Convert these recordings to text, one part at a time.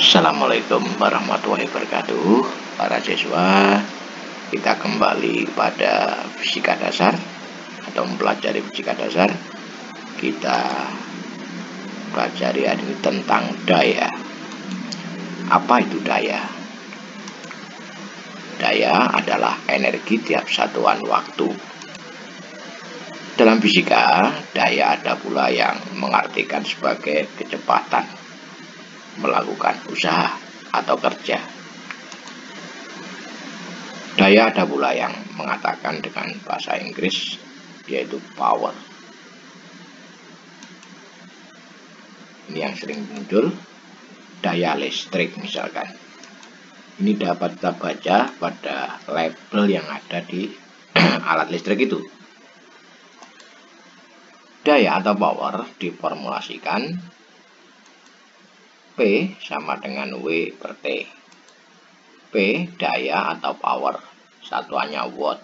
Assalamualaikum warahmatullahi wabarakatuh. Para siswa, kita kembali pada fisika dasar atau mempelajari fisika dasar. Kita pelajari hari ini tentang daya. Apa itu daya? Daya adalah energi tiap satuan waktu. Dalam fisika, daya ada pula yang mengartikan sebagai kecepatan melakukan usaha atau kerja. Daya ada pula yang mengatakan dengan bahasa Inggris, yaitu power. Ini yang sering muncul, daya listrik misalkan. Ini dapat kita baca pada label yang ada di alat listrik itu. Daya atau power diformulasikan P sama dengan W per T. P daya atau power, satuannya watt.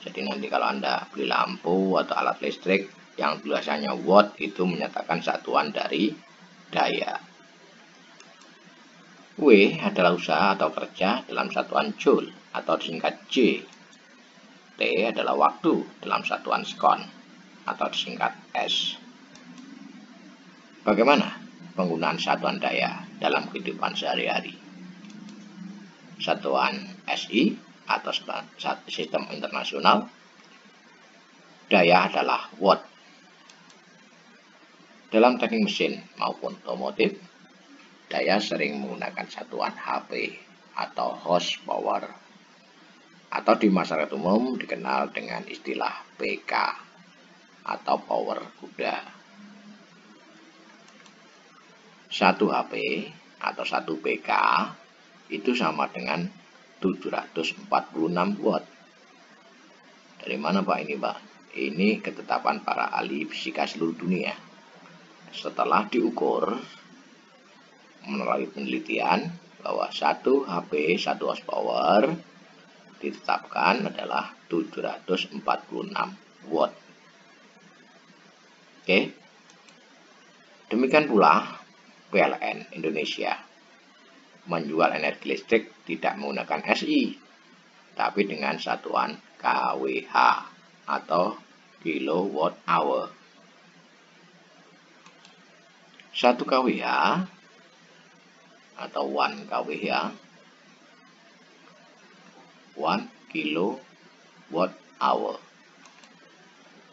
Jadi nanti kalau Anda beli lampu atau alat listrik yang tulisannya watt, itu menyatakan satuan dari daya. W adalah usaha atau kerja dalam satuan joule atau disingkat J. T adalah waktu dalam satuan sekon atau disingkat S. Bagaimana penggunaan satuan daya dalam kehidupan sehari-hari? Satuan SI atau sistem internasional, daya adalah watt. Dalam teknik mesin maupun otomotif, daya sering menggunakan satuan HP atau horsepower, atau di masyarakat umum dikenal dengan istilah PK atau power kuda. 1 HP atau 1 PK itu sama dengan 746 watt. Dari mana Pak ini Pak? Ini ketetapan para ahli fisika seluruh dunia. Setelah diukur melalui penelitian bahwa 1 HP 1 horsepower ditetapkan adalah 746 watt. Oke. Demikian pula PLN Indonesia menjual energi listrik tidak menggunakan SI, tapi dengan satuan kWh atau kilowatt hour. 1 kWh atau 1 kWh, 1 kilowatt hour.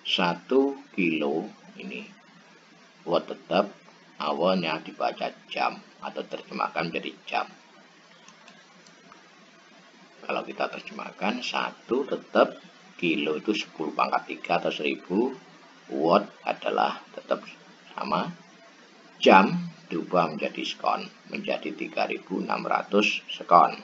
1 kilo ini watt tetap, hournya dibaca jam atau terjemahkan menjadi jam. Kalau kita terjemahkan 1 tetap, kilo itu 10 pangkat 3 atau 1000, watt adalah tetap sama, jam diubah menjadi sekon, menjadi 3600 sekon.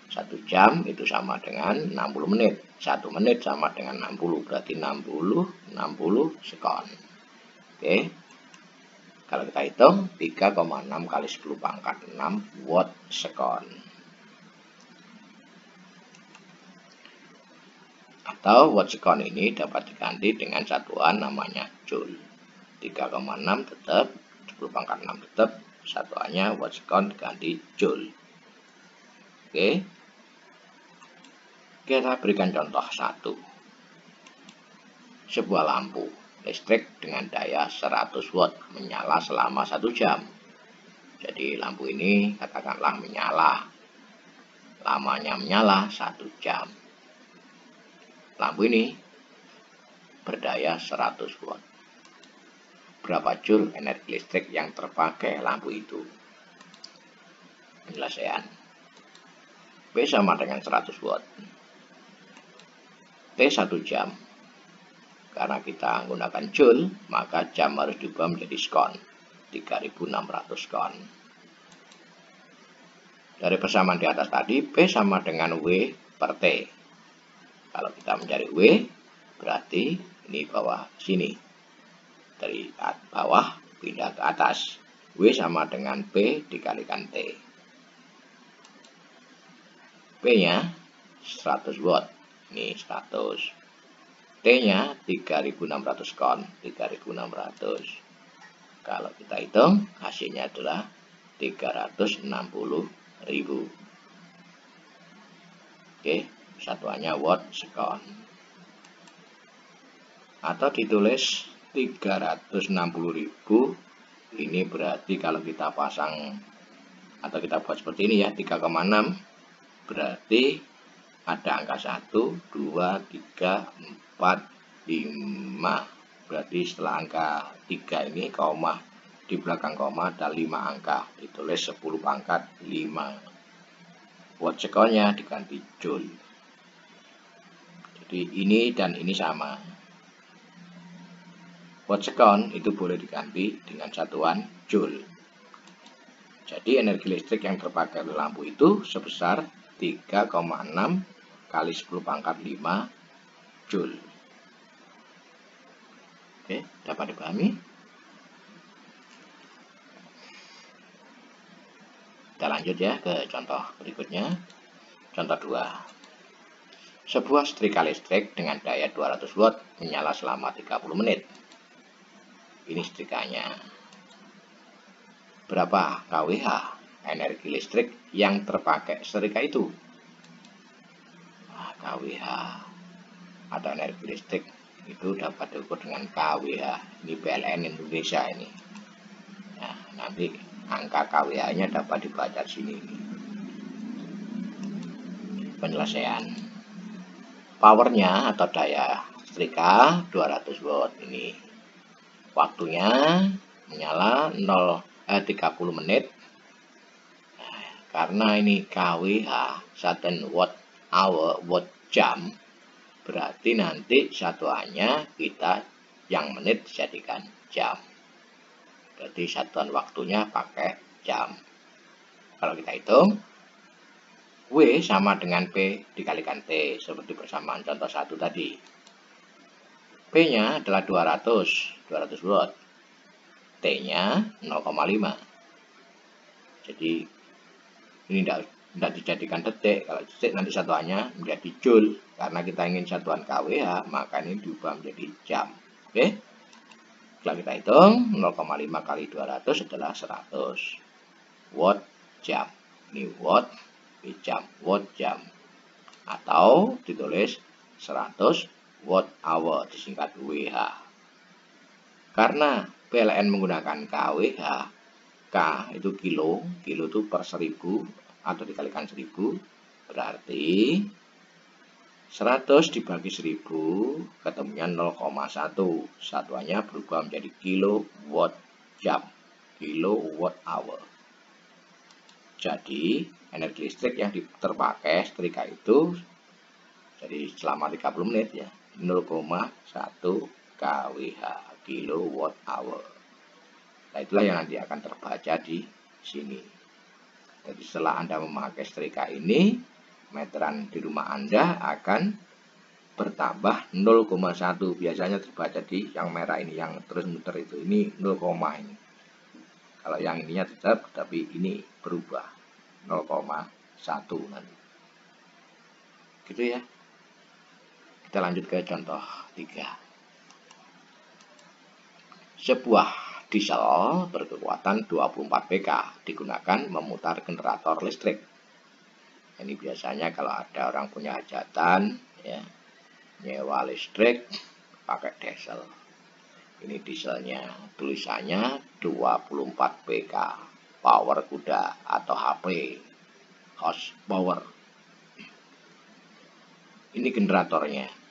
1 jam itu sama dengan 60 menit. 1 menit sama dengan 60, berarti 60 sekon. Oke. Kalau kita hitung 3,6 kali 10 pangkat 6 watt sekon. Atau watt sekon ini dapat diganti dengan satuan namanya joule. 3,6 tetap, 10 pangkat 6 tetap, satuannya watt sekon diganti joule. Oke. Kita berikan contoh 1. Sebuah lampu listrik dengan daya 100 watt menyala selama 1 jam. Jadi lampu ini katakanlah menyala, lamanya menyala 1 jam. Lampu ini berdaya 100 watt. Berapa joule energi listrik yang terpakai lampu itu? Penyelesaian. P sama dengan 100 watt. T 1 jam. Karena kita menggunakan joule, maka jam harus diubah menjadi sekon, 3600 sekon. Dari persamaan di atas tadi, P sama dengan W per T. Kalau kita mencari W, berarti ini bawah sini. Dari bawah pindah ke atas. W sama dengan P dikalikan T. P-nya 100 watt. Ini 100. T-nya 3600 sekon, 3600. Kalau kita hitung, hasilnya adalah 360.000. Oke, satuannya watt second. Atau ditulis 360.000. Ini berarti kalau kita pasang atau kita buat seperti ini ya, 3,6 berarti ada angka 1, 2, 3, 4, 5. Berarti setelah angka 3 ini koma, di belakang koma ada 5 angka, ditulis 10 pangkat 5. Watt secondnya diganti joule. Jadi ini dan ini sama. Watt second itu boleh diganti dengan satuan joule. Jadi energi listrik yang terpakai oleh lampu itu sebesar 3,6 kali 10 pangkat 5 joule. Oke, dapat dipahami? Kita lanjut ya ke contoh berikutnya. Contoh 2. Sebuah setrika listrik dengan daya 200 watt menyala selama 30 menit. Ini setrikanya. Berapa kWh energi listrik yang terpakai setrika itu? Nah, kWh atau energi listrik itu dapat diukur dengan kWh. Ini PLN Indonesia ini. Nah, nanti angka kWh-nya dapat dibaca di sini. Penyelesaian. Powernya atau daya setrika 200 watt ini. Waktunya menyala 30 menit. Nah, karena ini kWh, satu watt hour, watt jam, berarti nanti satuannya kita yang menit dijadikan jam. Berarti satuan waktunya pakai jam. Kalau kita hitung, W sama dengan P dikalikan T, seperti persamaan contoh 1 tadi. P-nya adalah 200 watt. T-nya 0,5. Jadi ini tidak dijadikan detik. Kalau detik nanti satuannya menjadi joule. Karena kita ingin satuan kWh, maka ini diubah menjadi jam. Oke. Setelah kita hitung, 0,5 kali 200 adalah 100 watt jam. Ini watt, ini jam, watt jam. Atau ditulis 100 watt hour, disingkat WH. Karena PLN menggunakan kWh, K itu kilo itu per 1000 atau dikalikan 1000, berarti 100 dibagi 1000 ketemunya 0,1. Satuannya berubah menjadi kilowatt jam, kilowatt hour. Jadi energi listrik yang terpakai setrika itu jadi selama 30 menit ya 0,1 kWh, kilowatt hour. Nah, itulah yang nanti akan terbaca di sini. Jadi setelah Anda memakai setrika ini, meteran di rumah Anda akan bertambah 0,1. Biasanya terbaca di yang merah ini, yang terus muter itu. Ini 0, ini. Kalau yang ininya tetap, tapi ini berubah 0,1 nanti. Gitu ya. Kita lanjut ke contoh 3. Sebuah diesel berkekuatan 24 PK digunakan memutar generator listrik. Ini biasanya kalau ada orang punya hajatan ya, nyewa listrik pakai diesel. Ini dieselnya, tulisannya 24 PK, power kuda atau HP, horsepower. Ini generatornya.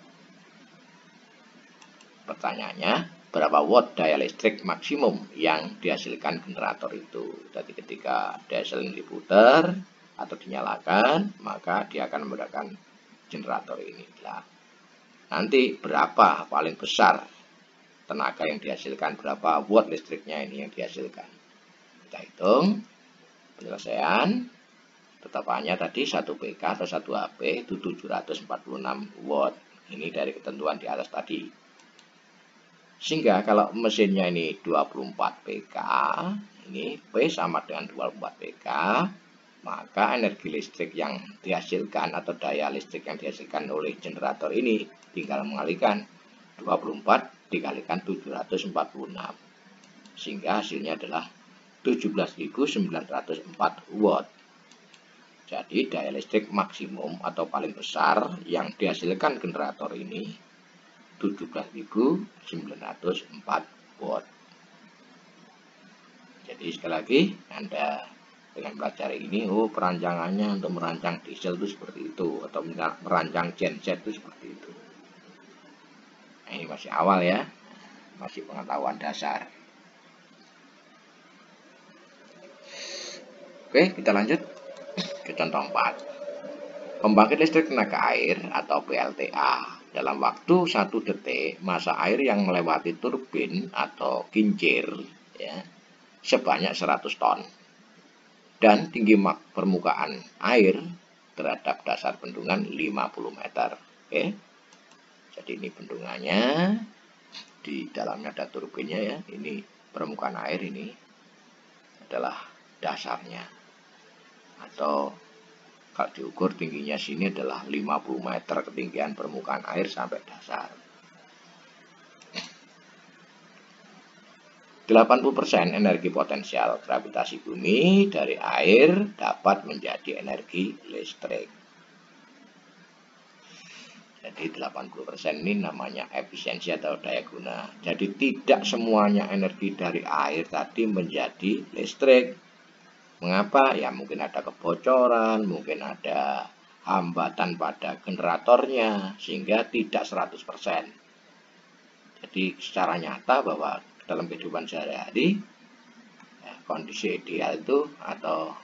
Pertanyaannya, berapa watt daya listrik maksimum yang dihasilkan generator itu? Jadi ketika diesel ini diputar atau dinyalakan, maka dia akan menggunakan generator ini. Nah, nanti berapa paling besar tenaga yang dihasilkan, berapa watt listriknya ini yang dihasilkan? Kita hitung penyelesaian. Tetapannya tadi 1 PK atau 1 HP itu 746 watt. Ini dari ketentuan di atas tadi. Sehingga kalau mesinnya ini 24 PK, ini P sama dengan 24 PK, maka energi listrik yang dihasilkan atau daya listrik yang dihasilkan oleh generator ini tinggal mengalihkan 24 dikalikan 746. Sehingga hasilnya adalah 17.904 watt. Jadi daya listrik maksimum atau paling besar yang dihasilkan generator ini 17.904 watt. Jadi sekali lagi Anda dengan belajar ini, perancangannya untuk merancang diesel itu seperti itu, atau merancang genset itu seperti itu. Nah, ini masih awal ya, masih pengetahuan dasar. Oke, kita lanjut ke contoh 4. Pembangkit listrik tenaga air atau PLTA. Dalam waktu 1 detik, massa air yang melewati turbin atau kincir ya, sebanyak 100 ton. Dan tinggi permukaan air terhadap dasar bendungan 50 meter. Oke. Jadi ini bendungannya, di dalamnya ada turbinnya ya. Ini permukaan air, ini adalah dasarnya. Atau kalau diukur tingginya sini adalah 50 meter ketinggian permukaan air sampai dasar. 80% energi potensial gravitasi bumi dari air dapat menjadi energi listrik. Jadi 80% ini namanya efisiensi atau daya guna. Jadi tidak semuanya energi dari air tadi menjadi listrik. Mengapa? Ya mungkin ada kebocoran, mungkin ada hambatan pada generatornya, sehingga tidak 100%. Jadi secara nyata bahwa dalam kehidupan sehari-hari ya, kondisi ideal itu atau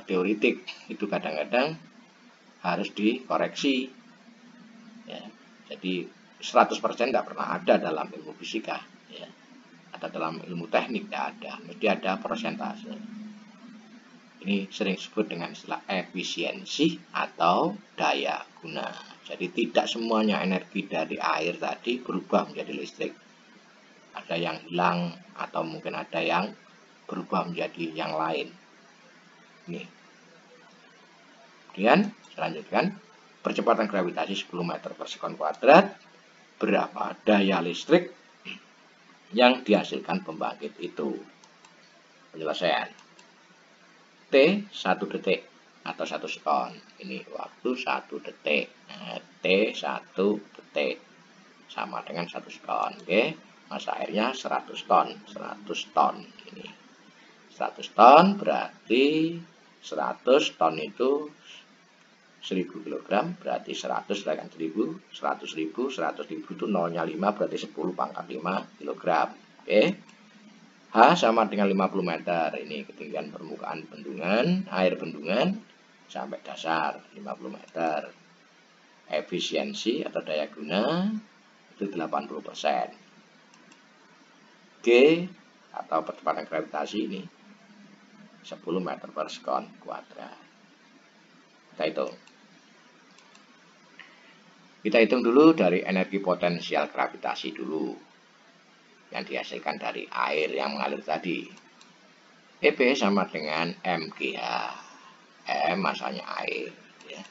teoritik itu kadang-kadang harus dikoreksi ya. Jadi 100% tidak pernah ada dalam ilmu fisika ya. Ada dalam ilmu teknik tidak ada, mesti ada persentase. Ini sering disebut dengan istilah efisiensi atau daya guna. Jadi tidak semuanya energi dari air tadi berubah menjadi listrik. Ada yang hilang atau mungkin ada yang berubah menjadi yang lain. Ini. Kemudian selanjutkan, percepatan gravitasi 10 meter per sekon kuadrat. Berapa daya listrik yang dihasilkan pembangkit itu? Penyelesaian. T 1 detik atau 1 sekon. Ini waktu 1 detik. Nah, T 1 detik sama dengan 1 sekon. Oke. Massa airnya 100 ton. 100 ton ini. 100 ton berarti 100 ton itu 1000 kg, berarti 100 dengan 1000, 100.000, 100.000 itu nolnya 5, berarti 10 pangkat 5 kg. Oke. H sama dengan 50 meter. Ini ketinggian permukaan bendungan, air bendungan sampai dasar 50 meter. Efisiensi atau daya guna itu 80%. G atau percepatan gravitasi ini 10 meter per sekon kuadrat. Kita hitung dulu dari energi potensial gravitasi dulu yang dihasilkan dari air yang mengalir tadi. EP sama dengan MGH. M masanya air ya.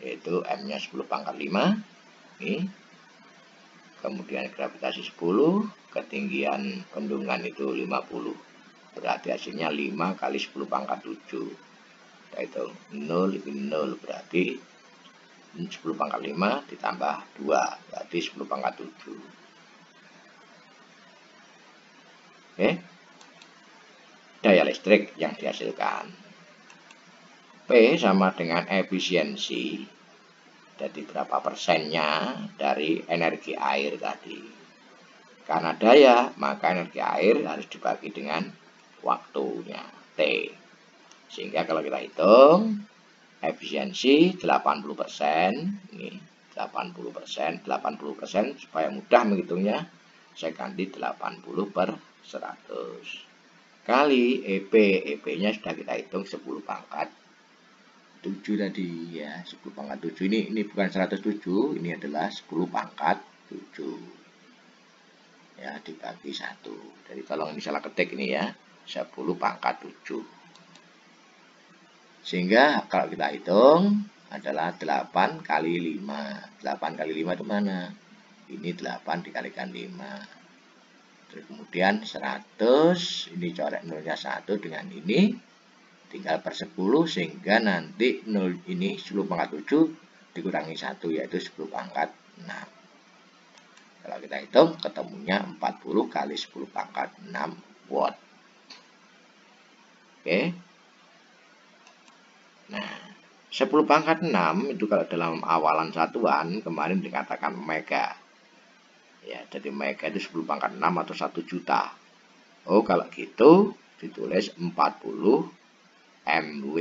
Yaitu M-nya 10 pangkat 5. Ini. Kemudian gravitasi 10, ketinggian bendungan itu 50. Berarti hasilnya 5 kali 10 pangkat 7. Kita hitung 0 itu 0, berarti 10 pangkat 5 ditambah 2, berarti 10 pangkat 7. Oke. Daya listrik yang dihasilkan. P sama dengan efisiensi. Jadi berapa persennya dari energi air tadi. Karena daya, maka energi air harus dibagi dengan waktunya, T. Sehingga kalau kita hitung, efisiensi 80%, ini 80%, 80% supaya mudah menghitungnya, saya ganti 80 per 100. Kali EP, EP-nya sudah kita hitung 10 pangkat 7 tadi ya, 10 pangkat 7 ini bukan 107, ini adalah 10 pangkat 7 ya, dibagi 1. Jadi tolong ini salah ketik ini ya, 10 pangkat 7. Sehingga kalau kita hitung adalah 8 kali 5. 8 kali 5 itu mana? Ini 8 dikalikan 5. Terus kemudian 100, ini coret nolnya 1 dengan ini, tinggal per 10, sehingga nanti 0 ini 10 pangkat 7 dikurangi 1, yaitu 10 pangkat 6. Kalau kita hitung, ketemunya 40 kali 10 pangkat 6 watt. Oke. Nah, 10 pangkat 6 itu kalau dalam awalan satuan, kemarin dikatakan mega. Ya, jadi mega itu 10 pangkat 6 atau 1 juta. Oh, kalau gitu ditulis 40 MW,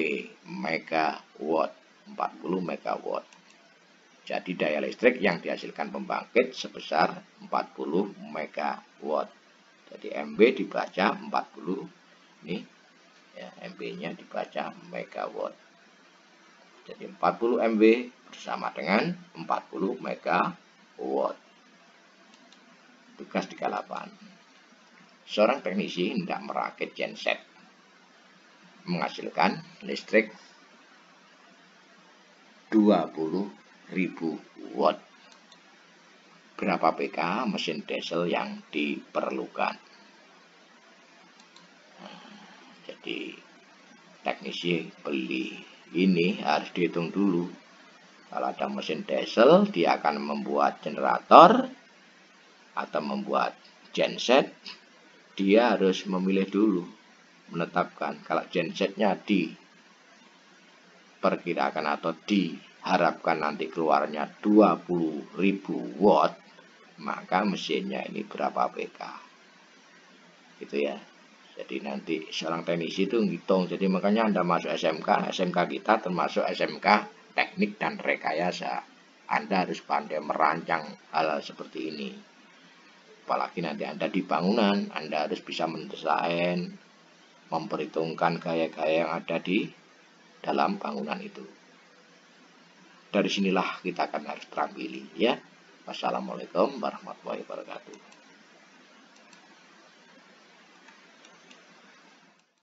megawatt. 40 megawatt. Jadi daya listrik yang dihasilkan pembangkit sebesar 40 megawatt. Jadi MW dibaca 40, ini ya, MW-nya dibaca megawatt. Jadi 40 MW bersama dengan 40 megawatt. Tugas 38. Seorang teknisi hendak merakit genset menghasilkan listrik 20.000 watt. Berapa PK mesin diesel yang diperlukan? Jadi teknisi beli ini harus dihitung dulu. Kalau ada mesin diesel, dia akan membuat generator atau membuat genset. Dia harus memilih dulu, menetapkan kalau gensetnya diperkirakan atau diharapkan nanti keluarnya 20.000 watt, maka mesinnya ini berapa PK, gitu ya. Jadi nanti seorang teknisi itu ngitung. Jadi makanya Anda masuk SMK kita termasuk SMK teknik dan rekayasa. Anda harus pandai merancang hal seperti ini. Apalagi nanti Anda di bangunan, Anda harus bisa mendesain, memperhitungkan gaya-gaya yang ada di dalam bangunan itu. Dari sinilah kita akan harus terampili, ya. Wassalamualaikum warahmatullahi wabarakatuh.